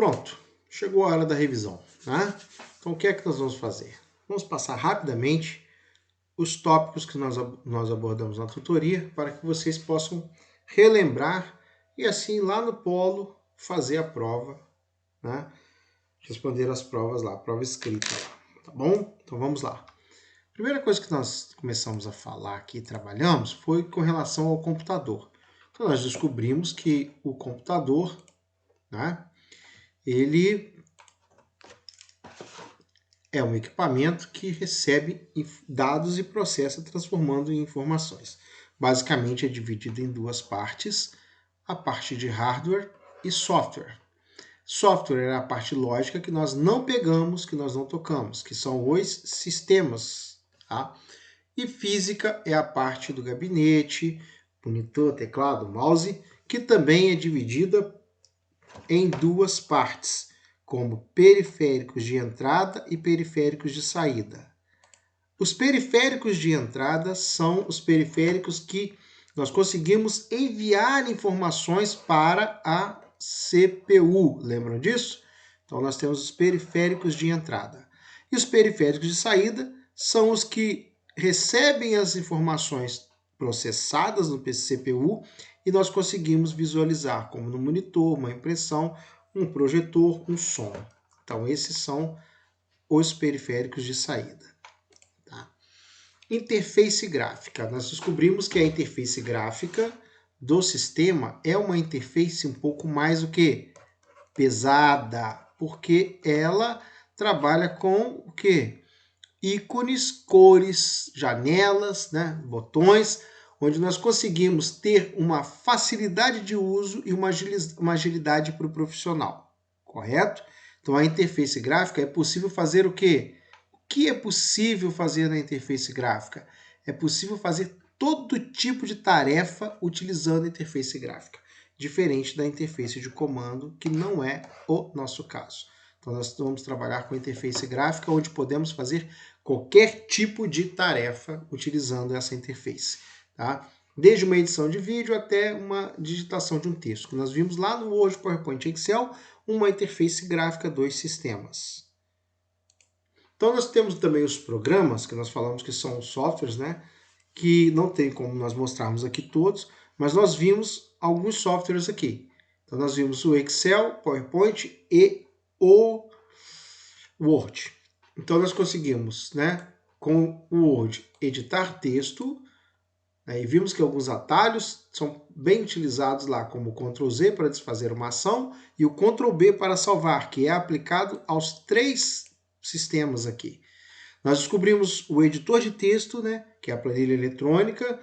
Pronto, chegou a hora da revisão, né? Então o que é que nós vamos fazer? Vamos passar rapidamente os tópicos que nós abordamos na tutoria para que vocês possam relembrar e assim lá no polo fazer a prova, né? Responder as provas lá, a prova escrita lá, tá bom? Então vamos lá. A primeira coisa que nós começamos a falar aqui e trabalhamos foi com relação ao computador. Então nós descobrimos que o computador, né? Ele é um equipamento que recebe dados e processa transformando em informações. Basicamente é dividido em duas partes, a parte de hardware e software. Software é a parte lógica que nós não pegamos, que nós não tocamos, que são os sistemas. Tá? E física é a parte do gabinete, monitor, teclado, mouse, que também é dividida em duas partes, como periféricos de entrada e periféricos de saída. Os periféricos de entrada são os periféricos que nós conseguimos enviar informações para a CPU. Lembram disso? Então nós temos os periféricos de entrada. E os periféricos de saída são os que recebem as informações processadas no CPU e nós conseguimos visualizar, como no monitor, uma impressão, um projetor, um som. Então esses são os periféricos de saída. Tá? Interface gráfica. Nós descobrimos que a interface gráfica do sistema é uma interface um pouco mais o que? Pesada, porque ela trabalha com o que? Ícones, cores, janelas, né? Botões, onde nós conseguimos ter uma facilidade de uso e uma agilidade para o profissional, correto? Então a interface gráfica é possível fazer o quê? O que é possível fazer na interface gráfica? É possível fazer todo tipo de tarefa utilizando a interface gráfica, diferente da interface de comando, que não é o nosso caso. Então nós vamos trabalhar com a interface gráfica, onde podemos fazer qualquer tipo de tarefa utilizando essa interface. Tá? Desde uma edição de vídeo até uma digitação de um texto. Que nós vimos lá no Word, PowerPoint e Excel, uma interface gráfica dos sistemas. Então nós temos também os programas, que nós falamos que são softwares, né? Que não tem como nós mostrarmos aqui todos, mas nós vimos alguns softwares aqui. Então nós vimos o Excel, PowerPoint e o Word. Então nós conseguimos, né, com o Word, editar texto, né, e vimos que alguns atalhos são bem utilizados lá, como o Ctrl Z para desfazer uma ação e o Ctrl B para salvar, que é aplicado aos três sistemas aqui. Nós descobrimos o editor de texto, né, que é a planilha eletrônica,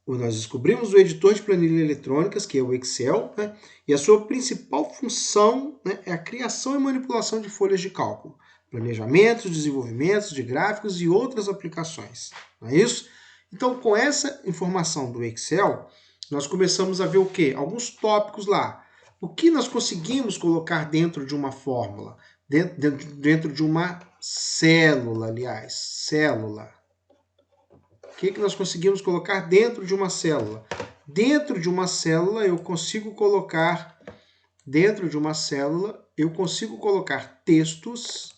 nós descobrimos o editor de planilhas eletrônicas, que é o Excel, né, e a sua principal função, né, é a criação e manipulação de folhas de cálculo, planejamentos, desenvolvimentos de gráficos e outras aplicações. Não é isso? Então, com essa informação do Excel, nós começamos a ver o quê? Alguns tópicos lá. O que nós conseguimos colocar dentro de uma fórmula? Dentro de uma célula, aliás. Célula. O que nós conseguimos colocar dentro de uma célula? Dentro de uma célula, eu consigo colocar textos.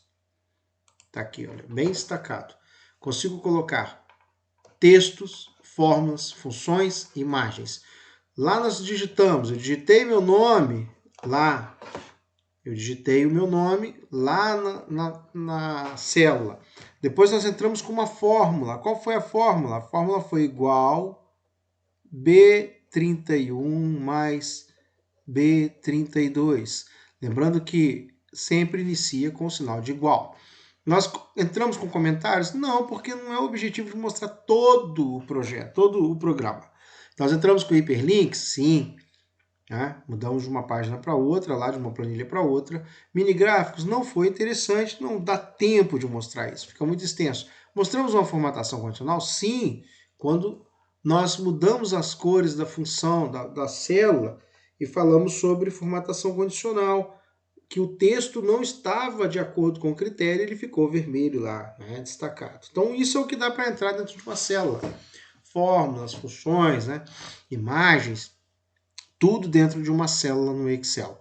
Está aqui, olha, bem destacado. Consigo colocar textos, fórmulas, funções, imagens. Lá nós digitamos, eu digitei meu nome lá, eu digitei o meu nome lá na célula. Depois nós entramos com uma fórmula. Qual foi a fórmula? A fórmula foi igual B31 mais B32. Lembrando que sempre inicia com o sinal de igual. Nós entramos com comentários? Não, porque não é o objetivo de mostrar todo o projeto, todo o programa. Nós entramos com hiperlinks? Sim. Mudamos de uma página para outra, lá de uma planilha para outra. Mini gráficos não foi interessante, não dá tempo de mostrar isso, fica muito extenso. Mostramos uma formatação condicional? Sim, quando nós mudamos as cores da função, da célula, e falamos sobre formatação condicional, que o texto não estava de acordo com o critério, ele ficou vermelho lá, né, destacado. Então isso é o que dá para entrar dentro de uma célula. Fórmulas, funções, né, imagens, tudo dentro de uma célula no Excel.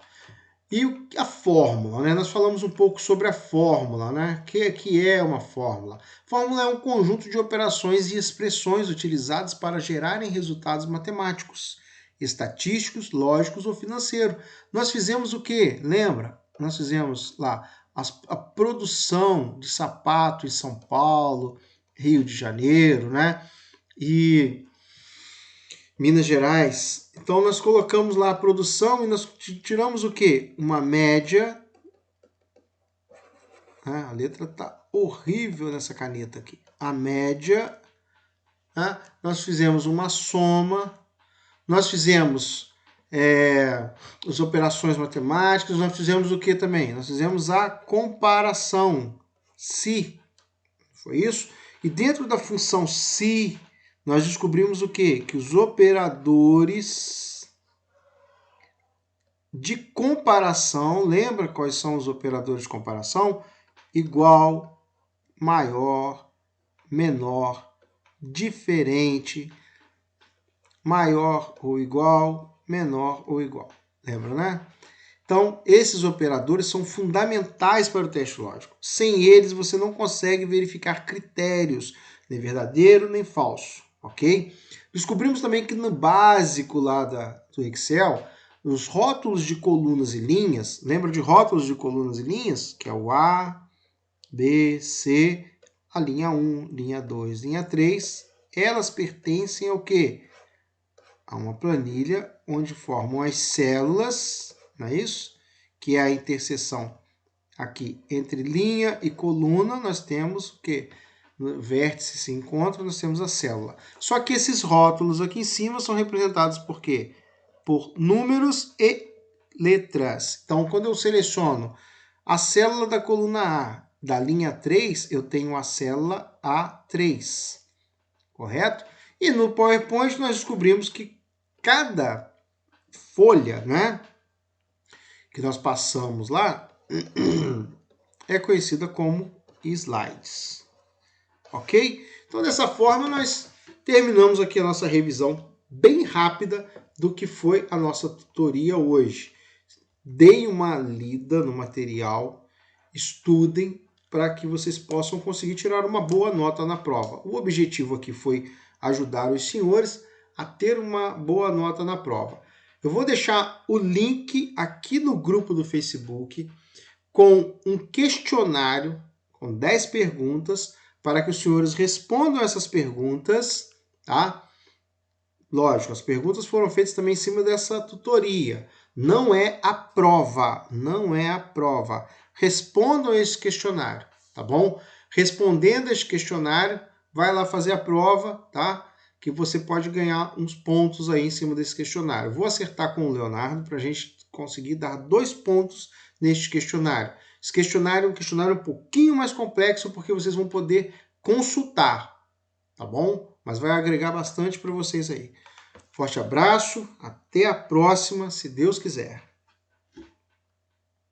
E a fórmula, né? Nós falamos um pouco sobre a fórmula, né? Que é uma fórmula? Fórmula é um conjunto de operações e expressões utilizadas para gerarem resultados matemáticos, estatísticos, lógicos ou financeiros. Nós fizemos o quê? Lembra? Nós fizemos lá a produção de sapato em São Paulo, Rio de Janeiro, né? E Minas Gerais. Então nós colocamos lá a produção e nós tiramos o quê? Uma média. Ah, a letra tá horrível nessa caneta aqui. A média. Ah, nós fizemos uma soma. Nós fizemos as operações matemáticas. Nós fizemos o que também? Nós fizemos a comparação. Se. Foi isso? E dentro da função se, nós descobrimos o quê? Que os operadores de comparação, lembra quais são os operadores de comparação? Igual, maior, menor, diferente, maior ou igual, menor ou igual. Lembra, né? Então, esses operadores são fundamentais para o teste lógico. Sem eles, você não consegue verificar critérios, nem verdadeiro nem falso, ok? Descobrimos também que no básico lá do Excel, os rótulos de colunas e linhas, lembra de rótulos de colunas e linhas? Que é o A, B, C, a linha 1, linha 2, linha 3, elas pertencem ao quê? A uma planilha onde formam as células, não é isso? Que é a interseção aqui entre linha e coluna, nós temos o quê? No vértice se encontra, nós temos a célula. Só que esses rótulos aqui em cima são representados por quê? Por números e letras. Então, quando eu seleciono a célula da coluna A da linha 3, eu tenho a célula A3, correto? E no PowerPoint nós descobrimos que cada folha, né, que nós passamos lá, é conhecida como slides. Ok? Então, dessa forma, nós terminamos aqui a nossa revisão bem rápida do que foi a nossa tutoria hoje. Deem uma lida no material, estudem para que vocês possam conseguir tirar uma boa nota na prova. O objetivo aqui foi ajudar os senhores a ter uma boa nota na prova. Eu vou deixar o link aqui no grupo do Facebook com um questionário com 10 perguntas para que os senhores respondam essas perguntas, tá? Lógico, as perguntas foram feitas também em cima dessa tutoria. Não é a prova, não é a prova. Respondam esse questionário, tá bom? Respondendo esse questionário, vai lá fazer a prova, tá? Que você pode ganhar uns pontos aí em cima desse questionário. Eu vou acertar com o Leonardo para a gente conseguir dar 2 pontos neste questionário. Esse questionário é um questionário um pouquinho mais complexo porque vocês vão poder consultar, tá bom? Mas vai agregar bastante para vocês aí. Forte abraço, até a próxima, se Deus quiser.